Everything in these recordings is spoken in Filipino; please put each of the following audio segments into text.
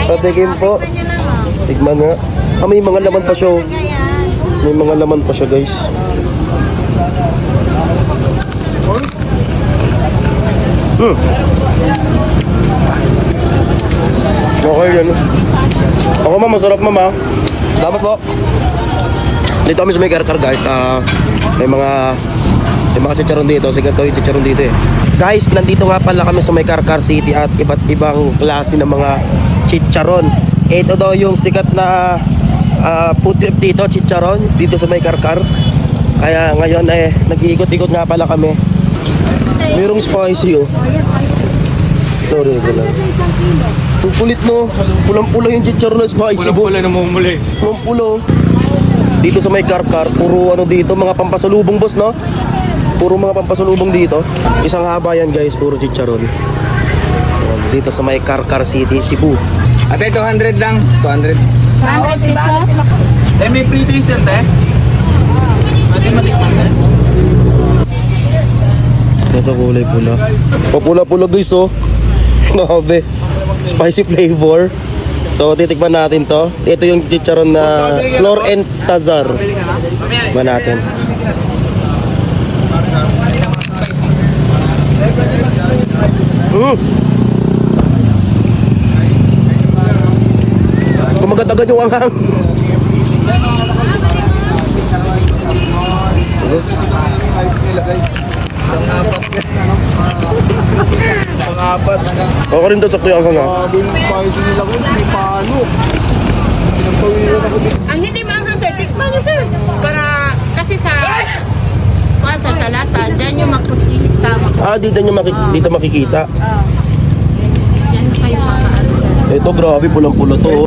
Patikim po. Tikman nga. Ah, may mga laman pa siya. May mga laman pa siya, guys. Okay yan. Ako ma'am, masarap ma'am ha. Dapat po. Dito kami sa may karkar guys. May mga chicharon dito. Sige to yung chicharon dito eh. Guys, nandito nga pala kami sa may Karkar City at iba't ibang klase ng mga chicharon. Ito daw yung sikat na food trip dito, chicharon, dito sa may Karkar. Kaya ngayon eh, nag-iikot-ikot nga pala kami. Mayroong spicy oh. Story ko lang. Ang kulit no. Pulang-pula yung chicharon na spicy boss. Pulang-pula namumuli. Pulang-pula. Dito sa may Karkar, puro ano dito, mga pampasalubong boss no? Puro mga pampasalubong dito. Isang haba yan guys, puro chicharon. Dito sa may Karkar City, Cebu. Ate, 200 lang. 200. 100 pesos? May free taste yan, te. Ate, matikman na. Ito kulay pula. Pula-pula guys oh. Grabe. Spicy flavor. So titikman natin to. Ito yung chicharon na Flor and Tazar. Tikman natin. Kumagat-agad yung anghang. Pang-apat. Ako rin daw sakto yung anghang ha. Yung spicy nila ko, may palo. Pinagpawiran ako dito. Ang hindi maanghang sir, tikman niyo sir. Para kasi sa salata, dyan yung makikita. Dito makikita. Yan kayo makaano sir. Ito grabe, pulang-pula to.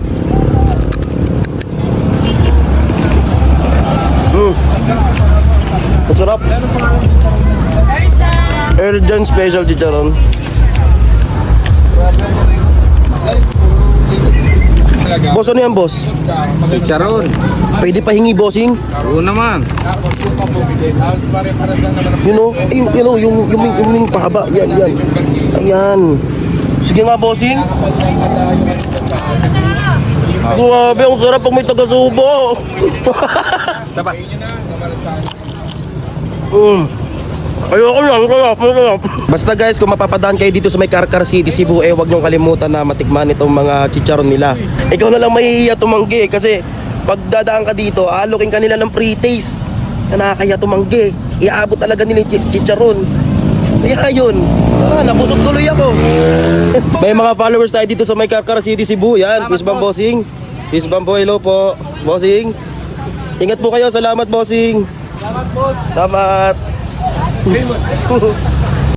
Ang sarap. Erjan Special Chicharon. Boss, ano yan boss? Chicharon. Pwede pa hingi bossing? Oo naman. You know, yung pahaba. Yan. Ayan. Sige nga bossing. Grabe, ang sarap pag may taga-subo. Dapat. Ayoko yan, sarap. Basta guys, kung mapapadaan kayo dito sa may Karkar City, Cebu, huwag niyong kalimutan na matikman itong mga chicharon nila. Ikaw na lang mahihiya tumanggi kasi pag dadaan ka dito, alokin ka nila ng pre-taste. Nakakaya tumanggi. Iaabot talaga nila yung chicharon. Kaya yun, nabusog tuloy ako. May mga followers tayo dito sa may Karkar City, Cebu. Yan, peace bomb bossing. Peace bomb po, hello po. Bossing. Ingat po kayo, salamat bossing. Salamat, boss. Salamat.